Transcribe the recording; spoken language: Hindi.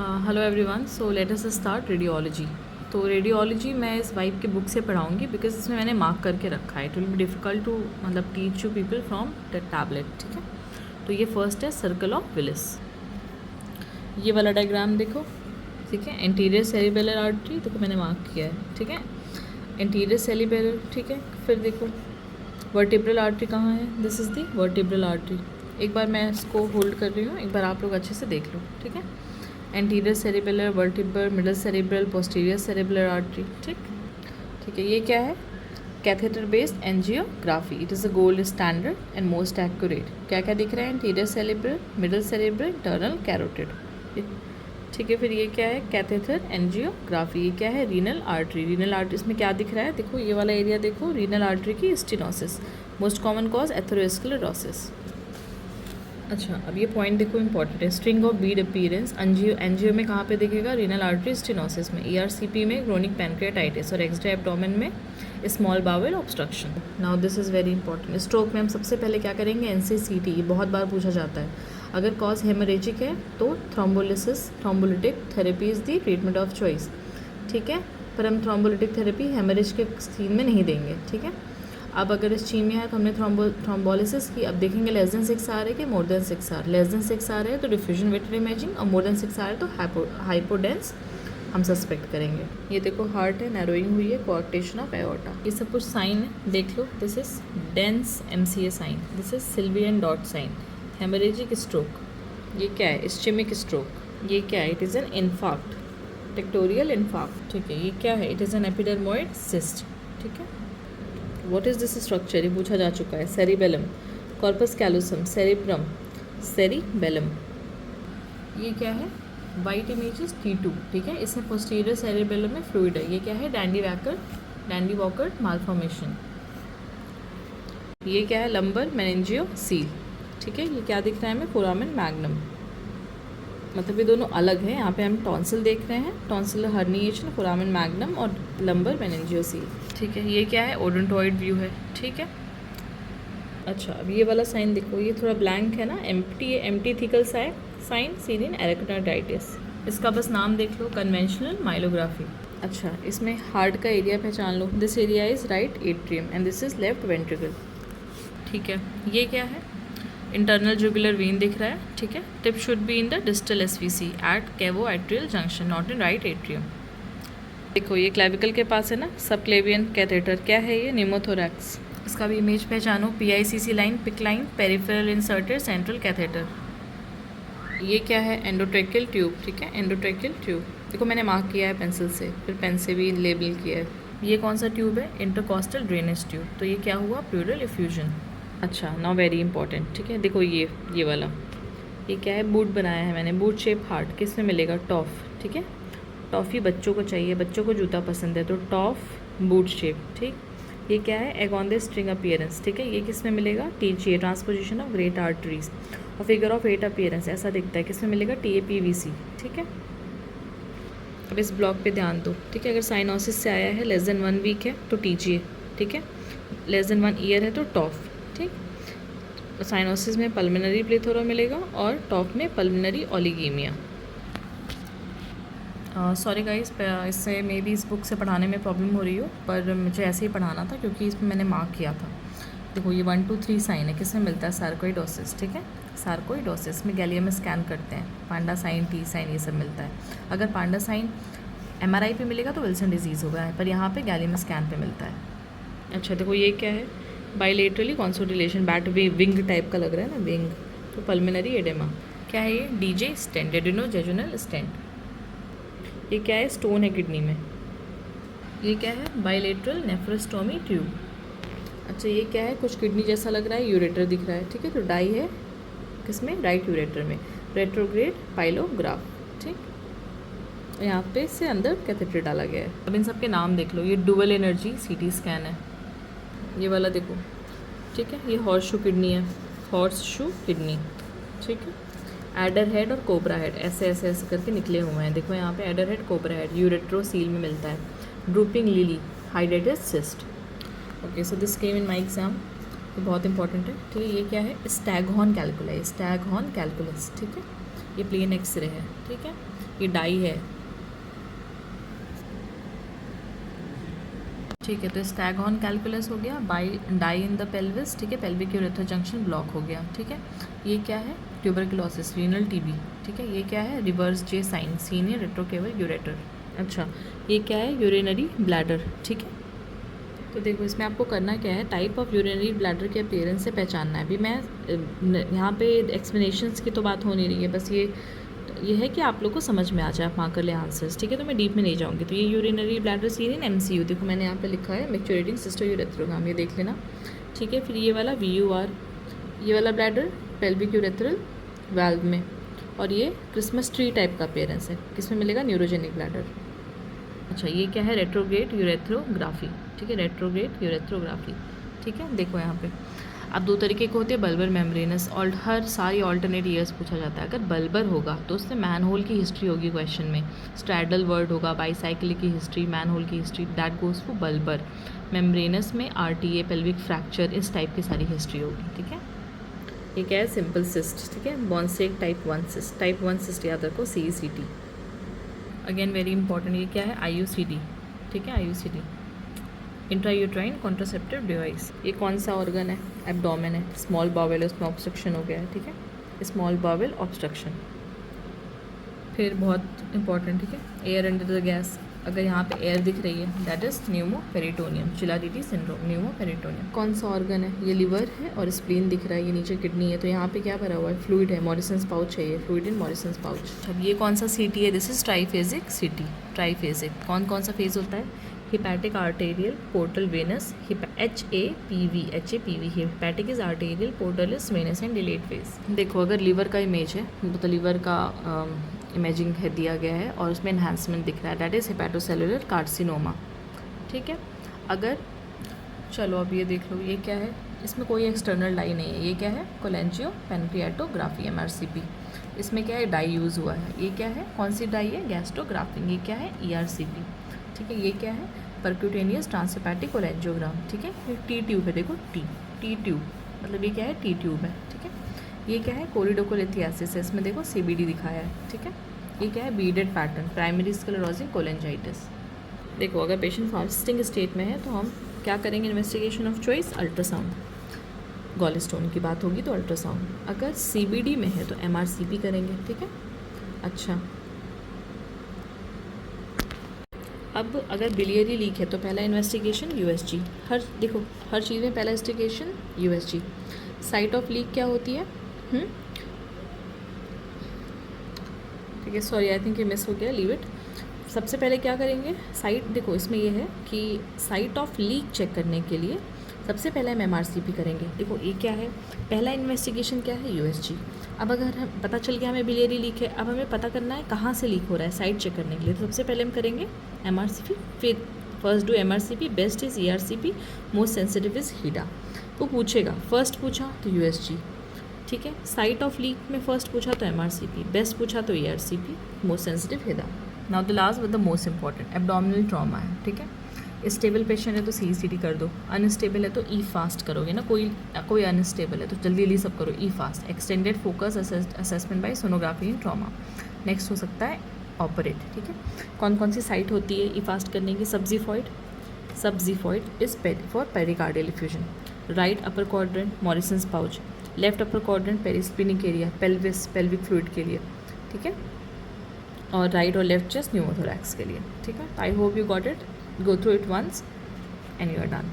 Hello everyone, so let us start radiology. तो रेडियोलॉजी मैं इस वाइब के बुक से पढ़ाऊँगी बिकॉज इसमें मैंने मार्क करके रखा है। It will be difficult to मतलब teach you people from the tablet. ठीक है, तो ये फर्स्ट है सर्कल ऑफ विलिस। ये वाला डायग्राम देखो, ठीक है। एंटीरियर सेरिबेलर आर्टरी देखो मैंने मार्क किया है, ठीक है। एंटीरियर सेरिबेलर, ठीक है। फिर देखो वर्टिब्रल आर्टरी कहाँ है, this is the vertebral artery. एक बार मैं इसको होल्ड कर रही हूँ, एक बार आप लोग अच्छे से देख लो, ठीक है। Anterior cerebellar, vertebral, middle cerebral, posterior cerebellar artery, ठीक ठीक है। ये क्या है, catheter based angiography. It is a gold standard and most accurate. क्या क्या दिख रहा है, anterior cerebral, middle cerebral, internal carotid, ठीक है। फिर ये क्या है, कैथेटर एंजियोग्राफी। ये क्या है, रीनल आर्टरी। रीनल आर्टरी इसमें क्या दिख रहा है, देखो ये वाला एरिया देखो, रीनल आर्टरी की stenosis. Most common cause atherosclerosis. अच्छा, अब ये पॉइंट देखो इंपॉर्टेंट है, string of bead appearance. Angio में कहाँ पे दिखेगा, रीनल आर्टरी स्टेनोसिस में, ईआरसीपी में क्रोनिक पैनक्रियाटाइटिस, और एक्सरे एब्डोमेन में small bowel obstruction. Now this is very important. Stroke में हम सबसे पहले क्या करेंगे, एनसीसीटी, ये बहुत बार पूछा जाता है। अगर कॉज हेमरेजिक है तो thrombolysis, thrombolytic therapy is the treatment of choice, ठीक है। पर हम थ्रोम्बोलिटिक थेरेपी हेमरेज के सीन में नहीं देंगे, ठीक है। अब अगर इस्चीमिया है तो हमने थ्रोम्बोलिसिस की। अब देखेंगे लेस देन 6 आ रहे कि मोर देन 6 आ रहे। लेस देन 6 आ रहे हैं तो डिफ्यूजन वेटेड इमेजिंग, और मोर देन 6 आ रहे हैं तो हाइपोडेंस हम सस्पेक्ट करेंगे। ये देखो हार्ट है, नैरोइंग हुई है, कोआक्टेशन ऑफ एओर्टा। ये सब कुछ साइन है, देख लो। This is dense MCA sign, this is Sylvian dot sign. Haemorrhagic stroke, ये क्या है, इस्चेमिक स्ट्रोक। ये क्या है, it is an infarct, tectorial infarct, ठीक है। ये क्या है, it is an epidermoid cyst, ठीक है। व्हाट इज़ दिस स्ट्रक्चर, ये पूछा जा चुका है। Cerebellum, corpus callosum, cerebrum, cerebellum. ये क्या है, वाइट इमेजेस T2, ठीक है। इसमें पोस्टीरियर सेरिबेलम में फ्लूइड है। ये क्या है, डैंडी वॉकर मालफॉर्मेशन। ये क्या है, लंबर मेनिंजियो सील, ठीक है। ये क्या दिख रहा है हमें, फोरामेन मैग्नम। मतलब ये दोनों अलग हैं। यहाँ पे हम टॉन्सिल देख रहे हैं, टॉन्सिल हर्निएशन, फोरामेन मैग्नम और लंबर मेनिंजियोसील, ठीक है। ये क्या है, ओडोंटॉइड व्यू है, ठीक है। अच्छा, अब ये वाला साइन देखो, ये थोड़ा ब्लैंक है ना, एम्प्टी है, empty thecal sign seen in arachnoiditis. इसका बस नाम देख लो, कन्वेंशनल माइलोग्राफी। अच्छा, इसमें हार्ट का एरिया पहचान लो। This area is right atrium and this is left ventricle, ठीक है। ये क्या है, इंटरनल जुगुलर वेन दिख रहा है, ठीक है। Tip should be in the distal SVC at cavo atrial junction, not in right atrium. देखो ये क्लेविकल के पास है ना, सब क्लेवियन कैथेटर। क्या है ये, निमोथोरैक्स। इसका भी इमेज पहचानो, पीआईसीसी line, pick line, peripheral inserted central catheter. ये क्या है, एंडोट्रेकियल ट्यूब, ठीक है। एंडोट्रेकियल ट्यूब देखो मैंने मार्क किया है पेंसिल से, फिर पेन से भी लेबल किया है। ये कौन सा ट्यूब है, इंटरकॉस्टल ड्रेनेज ट्यूब। तो ये क्या हुआ, प्लूरल इफ्यूजन। अच्छा, नाउ वेरी इंपॉर्टेंट, ठीक है। देखो ये वाला, ये क्या है, बूट बनाया है मैंने, बूट शेप हार्ट। किस में मिलेगा, टॉफ, ठीक है। टॉफ़ी बच्चों को चाहिए, बच्चों को जूता पसंद है, तो टॉफ बूट शेप, ठीक। ये क्या है, एगॉन द स्ट्रिंग अपीयरेंस, ठीक है। ये किस में मिलेगा, TGA, transposition of great arteries, और फिगर ऑफ 8 अपीयरेंस ऐसा दिखता है। किस में मिलेगा, TAPVC, ठीक है। अब इस ब्लॉक पे ध्यान दो, ठीक है। अगर साइनोसिस से आया है, लेस देन 1 वीक है तो TGA, ठीक है। लेस देन 1 ईयर है तो टॉफ, ठीक। साइनोसिस में पल्मोनरी प्लेथोरा मिलेगा और टॉप में पल्मोनरी ओलिगीमिया। सॉरी गाइस, इससे मे बी इस बुक से पढ़ाने में प्रॉब्लम हो रही हो, पर मुझे ऐसे ही पढ़ाना था क्योंकि इसमें मैंने मार्क किया था। देखो ये 1 2 3 साइन है, किस में मिलता है, सार्कोइडोसिस, ठीक है। सार्कोइडोसिस में गैलियम में स्कैन करते हैं, पांडा साइन, टी साइन, ये सब मिलता है। अगर पांडा साइन MRI पे मिलेगा तो विल्सन डिजीज़ होगा, पर यहाँ पे गैलियम स्कैन पे मिलता है। अच्छा देखो ये क्या है, बाइलेटरली कॉन्सोडिलेशन, बैट विंग टाइप का लग रहा है ना, विंग, तो पल्मोनरी एडेमा। क्या है ये, DJ स्टेंट, एडिनोजेजुनल स्टेंट। ये क्या है, स्टोन है किडनी में। ये क्या है, बाइलेटरल नेफ्रोस्टोमी ट्यूब। अच्छा ये क्या है, कुछ किडनी जैसा लग रहा है, यूरेटर दिख रहा है, ठीक है। तो डाई है किसमें, राइट यूरेटर में, रेट्रोग्रेड पाइलोग्राफ, ठीक। यहाँ पे से अंदर कैथेटर डाला गया है। अब इन सब के नाम देख लो। ये डुअल एनर्जी CT स्कैन है, ये वाला देखो, ठीक है। ये हॉर्स शू किडनी है, हॉर्स शू किडनी, ठीक है। एडर हेड और कोबरा हेड ऐसे ऐसे ऐसे करके निकले हुए हैं, देखो यहाँ पे एडर हेड, कोबरा हेड, यूरेट्रोसील में मिलता है। Drooping lily, hydrated cyst. Okay, so this came in my exam, ये बहुत इंपॉर्टेंट है, ठीक है। ये क्या है, स्टैगहॉर्न कैलकुलस, स्टैगहॉर्न कैलकुलस, ठीक है। ये प्लेन एक्सरे है, ठीक है, ये डाई है, ठीक है। तो स्टैगहॉर्न कैलकुलस हो गया, डाई इन द पेल्विस, ठीक है, पेल्विक यूरेथ्रा जंक्शन ब्लॉक हो गया, ठीक है। ये क्या है, ट्यूबरकुलोसिस, रीनल टीबी, ठीक है। ये क्या है, रिवर्स जे साइन, सीनियर रेट्रोकेवल यूरेटर। अच्छा, ये क्या है, यूरिनरी ब्लैडर, ठीक है। तो देखो इसमें आपको करना क्या है, टाइप ऑफ यूरिनरी ब्लैडर के अपीयरेंस से पहचानना है। अभी मैं यहाँ पे एक्सप्लेनेशंस की तो बात हो नहीं रही है, बस ये है कि आप लोग को समझ में आ जाए, आप वहाँ कर ले आंसर्स, ठीक है। तो मैं डीप में नहीं जाऊँगी। तो ये urinary bladder seen in MCU, देखो मैंने यहाँ पे लिखा है मैच्योरेटिंग सिस्टोयूरेथ्रोग्राम, ये देख लेना, ठीक है। फिर ये वाला VUR, ये वाला ब्लैडर पेल्विक यूरेथ्रल वाल्व में, और ये क्रिसमस ट्री टाइप का अपीयरेंस है, किसमें मिलेगा, न्यूरोजेनिक ब्लैडर। अच्छा, ये क्या है, रेट्रोग्रेड यूरेथ्रोग्राफी, ठीक है, रेट्रोग्रेड यूरेथ्रोग्राफी, ठीक है। देखो यहाँ पे अब दो तरीके के होते हैं, बल्बर मेम्ब्रेनस, और हर सारी ऑल्टरनेट ईयर्स पूछा जाता है। अगर बल्बर होगा तो उसमें मैनहोल की हिस्ट्री होगी क्वेश्चन में, स्ट्रैडल वर्ड होगा, बाईसाइकिल की हिस्ट्री, मैनहोल की history, that goes for bulbar. Membranes में RTA, पेल्विक फ्रैक्चर, इस टाइप की सारी हिस्ट्री होगी, ठीक है। ये क्या है, सिंपल सिस्ट, ठीक है, बॉन्सेक टाइप 1 सिस्ट, टाइप 1 सिस्ट याद रखो, CECT। अगेन वेरी इंपॉर्टेंट, ये क्या है, IUCD, ठीक है, IUCD, इंट्रायूट्राइन कॉन्ट्रासेप्टिव डिवाइस। ये कौन सा ऑर्गन है, एब्डोमेन है, स्मॉल बावेल, उसमें ऑब्स्ट्रक्शन हो गया है, ठीक है, स्मॉल बावेल ऑब्स्ट्रक्शन। फिर बहुत इंपॉर्टेंट, ठीक है, एयर अंडर द गैस, अगर यहाँ पे एयर दिख रही है that is pneumoperitoneum, Chilaiditi syndrome, pneumoperitoneum. कौन सा ऑर्गन है, ये लिवर है और स्प्लीन दिख रहा है, ये नीचे किडनी है, तो यहाँ पे क्या भरा हुआ है, फ्लूइड है, मॉरिसन्स पाउच है, ये फ्लूइड इन मॉरिसन्स पाउच। अब ये कौन सा CT है, this is triphasic CT, triphasic. कौन कौन सा फेज होता है, hepatic arterial, portal venous, HAPV, hepatic is arterial, portal is venous and delayed phase. देखो अगर लीवर का इमेज है, मतलब लीवर का इमेजिंग है दिया गया है और उसमें एनहांसमेंट दिख रहा है, दैट इज़ हेपेटोसेलुलर कार्सिनोमा, ठीक है। अगर चलो अब ये देख लो, ये क्या है, इसमें कोई एक्सटर्नल डाई नहीं है, ये क्या है, कोलेंजियो पेनक्रियाटोग्राफी, MRCP। इसमें क्या है, डाई यूज़ हुआ है, ये क्या है, कौन सी डाई है, गैस्ट्रोग्राफिंग, ये क्या है, ERCP, ठीक है। ये क्या है, परक्यूटेनियस ट्रांसहेपेटिक कोलेंजियोग्राम, ठीक है। ये T ट्यूब है, देखो T ट्यूब, मतलब ये क्या है, T ट्यूब है, ठीक है। ये क्या है, कोलिडोकोलिथियासिस है, इसमें देखो CBD दिखाया है, ठीक है। ये क्या है, beaded pattern, primary sclerosis cholangitis. देखो अगर पेशेंट फास्टिंग स्टेट में है तो हम क्या करेंगे, investigation of choice ultrasound, gallstone की बात होगी तो अल्ट्रासाउंड। अगर CBD में है तो MRCP करेंगे, ठीक है। अच्छा, अब अगर बिलियरी लीक है तो पहला इन्वेस्टिगेशन USG, देखो हर चीज़ में पहला investigation USG। Site of leak क्या होती है, ठीक है, सॉरी आई थिंक ये मिस हो गया, लीव इट। सबसे पहले क्या करेंगे, साइट, देखो इसमें ये है कि साइट ऑफ लीक चेक करने के लिए सबसे पहले हम MRCP करेंगे। देखो ये क्या है, पहला इन्वेस्टिगेशन क्या है, USG। अब अगर हम पता चल गया हमें बिलियरी लीक है, अब हमें पता करना है कहाँ से लीक हो रहा है, साइट चेक करने के लिए। तो सबसे पहले हम करेंगे MRCP, फिर first do MRCP, best is ERCP, most sensitive is HIDA। वो पूछेगा, फर्स्ट पूछा तो USG, ठीक है। साइट ऑफ लीक में फर्स्ट पूछा तो MRCP, बेस्ट पूछा तो ERCP, most sensitive HIDA। Now the last with the most important, abdominal trauma है, ठीक है। स्टेबल पेशेंट है तो CECT कर दो, अनस्टेबल है तो E-FAST करोगे ना, कोई अनस्टेबल है तो जल्दी जल्दी सब करो E-FAST, extended focus assessment bye sonography इन ट्रॉमा। नेक्स्ट हो सकता है ऑपरेट, ठीक है। कौन कौन सी साइट होती है E-FAST करने की, subxiphoid is for pericardial effusion, right upper quadrant Morison's pouch, left upper quadrant perisplenic area, pelvis pelvic fluid के लिए, ठीक है, और राइट और लेफ्ट चेस्ट न्यूमोथोरैक्स के लिए, ठीक है। I hope you got it, go through it once and you are done.